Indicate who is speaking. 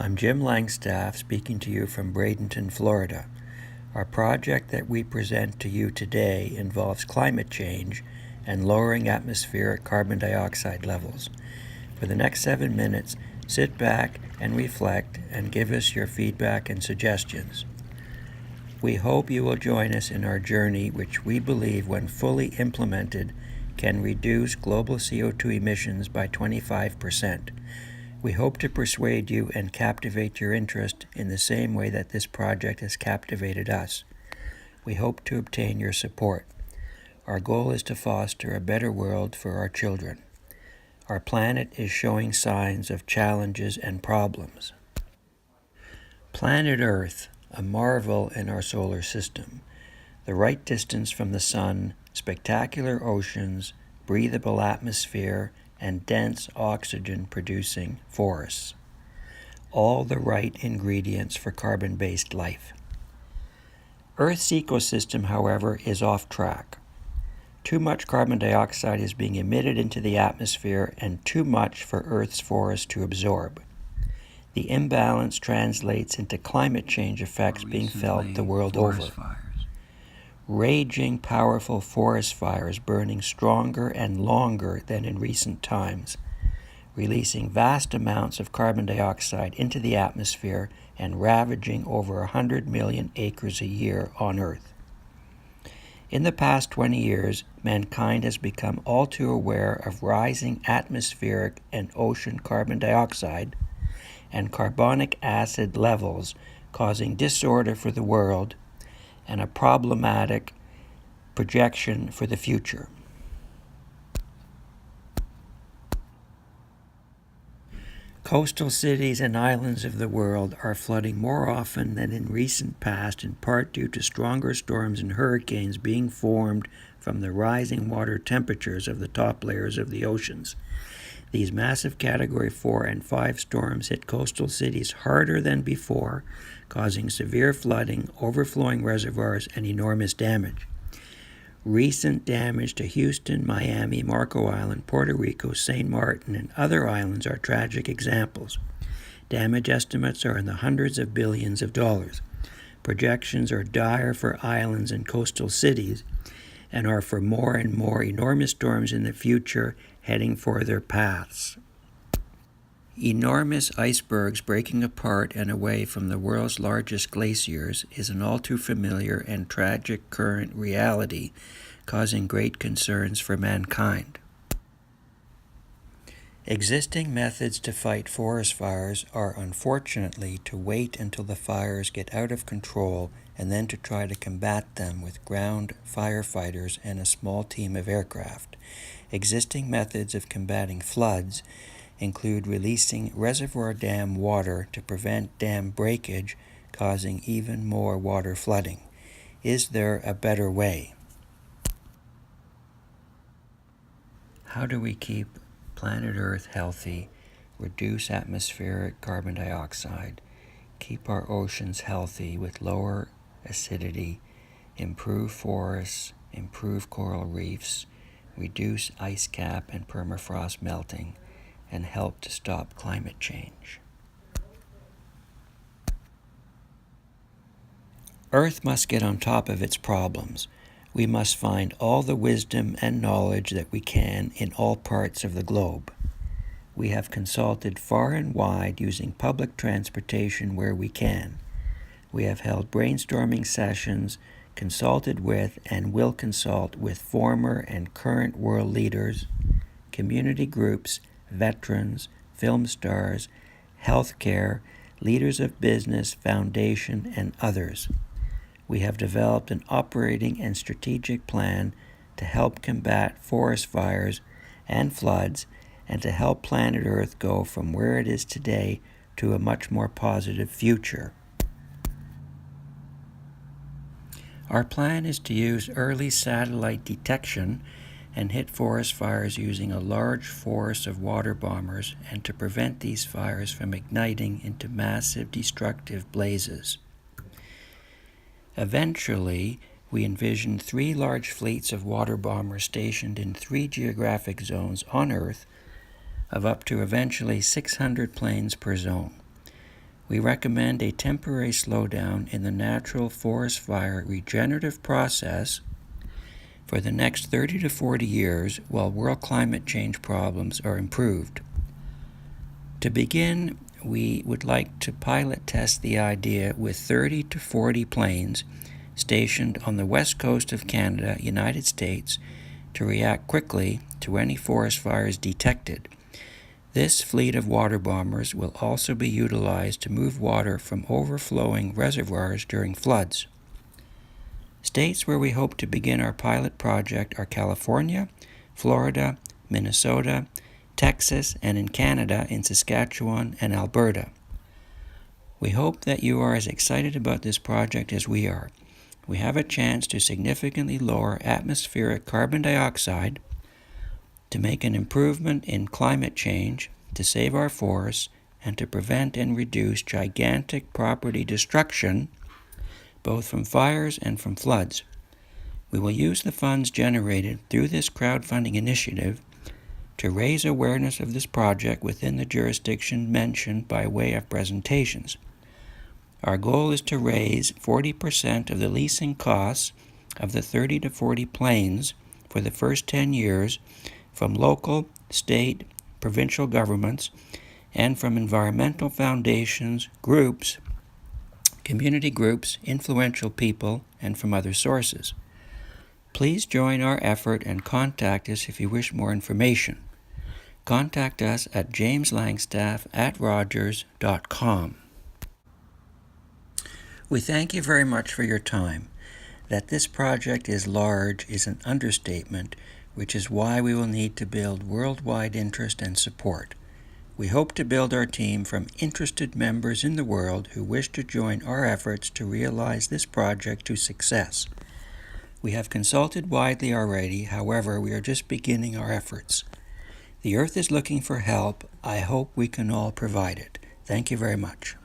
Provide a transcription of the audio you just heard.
Speaker 1: I'm Jim Langstaff speaking to you from Bradenton, Florida. Our project that we present to you today involves climate change and lowering atmospheric carbon dioxide levels. For the next 7 minutes, sit back and reflect and give us your feedback and suggestions. We hope you will join us in our journey, which we believe, when fully implemented, can reduce global CO2 emissions by 25%. We hope to persuade you and captivate your interest in the same way that this project has captivated us. We hope to obtain your support. Our goal is to foster a better world for our children. Our planet is showing signs of challenges and problems. Planet Earth, a marvel in our solar system. The right distance from the sun, spectacular oceans, breathable atmosphere, and dense oxygen-producing forests. All the right ingredients for carbon-based life. Earth's ecosystem, however, is off track. Too much carbon dioxide is being emitted into the atmosphere and too much for Earth's forests to absorb. The imbalance translates into climate change effects being felt the world over. Raging, powerful forest fires burning stronger and longer than in recent times, releasing vast amounts of carbon dioxide into the atmosphere and ravaging over 100 million acres a year on Earth. In the past 20 years, mankind has become all too aware of rising atmospheric and ocean carbon dioxide and carbonic acid levels causing disorder for the world and a problematic projection for the future. Coastal cities and islands of the world are flooding more often than in recent past, in part due to stronger storms and hurricanes being formed from the rising water temperatures of the top layers of the oceans. These massive Category 4 and 5 storms hit coastal cities harder than before, causing severe flooding, overflowing reservoirs, and enormous damage. Recent damage to Houston, Miami, Marco Island, Puerto Rico, St. Martin, and other islands are tragic examples. Damage estimates are in the hundreds of billions of dollars. Projections are dire for islands and coastal cities and are for more and more enormous storms in the future heading for their paths. Enormous icebergs breaking apart and away from the world's largest glaciers is an all too familiar and tragic current reality, causing great concerns for mankind. Existing methods to fight forest fires are unfortunately to wait until the fires get out of control and then to try to combat them with ground firefighters and a small team of aircraft. Existing methods of combating floods include releasing reservoir dam water to prevent dam breakage, causing even more water flooding. Is there a better way? How do we keep planet Earth healthy, reduce atmospheric carbon dioxide, keep our oceans healthy with lower acidity, improve forests, improve coral reefs, reduce ice cap and permafrost melting, and help to stop climate change? Earth must get on top of its problems. We must find all the wisdom and knowledge that we can in all parts of the globe. We have consulted far and wide using public transportation where we can. We have held brainstorming sessions, consulted with and will consult with former and current world leaders, community groups, veterans, film stars, healthcare, leaders of business, foundation, and others. We have developed an operating and strategic plan to help combat forest fires and floods and to help planet Earth go from where it is today to a much more positive future. Our plan is to use early satellite detection and hit forest fires using a large force of water bombers and to prevent these fires from igniting into massive destructive blazes. Eventually, we envision 3 large fleets of water bombers stationed in 3 geographic zones on Earth of up to eventually 600 planes per zone. we recommend a temporary slowdown in the natural forest fire regenerative process for the next 30 to 40 years while world climate change problems are improved. To begin, we would like to pilot test the idea with 30 to 40 planes stationed on the west coast of Canada, United States, to react quickly to any forest fires detected. This fleet of water bombers will also be utilized to move water from overflowing reservoirs during floods. States where we hope to begin our pilot project are California, Florida, Minnesota, Texas, and in Canada in Saskatchewan and Alberta. We hope that you are as excited about this project as we are. We have a chance to significantly lower atmospheric carbon dioxide, to make an improvement in climate change, to save our forests, and to prevent and reduce gigantic property destruction, both from fires and from floods. We will use the funds generated through this crowdfunding initiative to raise awareness of this project within the jurisdiction mentioned by way of presentations. Our goal is to raise 40% of the leasing costs of the 30 to 40 planes for the first 10 years from local, state, provincial governments, and from environmental foundations, groups, community groups, influential people, and from other sources. Please join our effort and contact us if you wish more information. Contact us at jameslangstaff@rogers.com. We thank you very much for your time. That this project is large is an understatement, which is why we will need to build worldwide interest and support. We hope to build our team from interested members in the world who wish to join our efforts to realize this project to success. We have consulted widely already, however, we are just beginning our efforts. The Earth is looking for help. I hope we can all provide it. Thank you very much.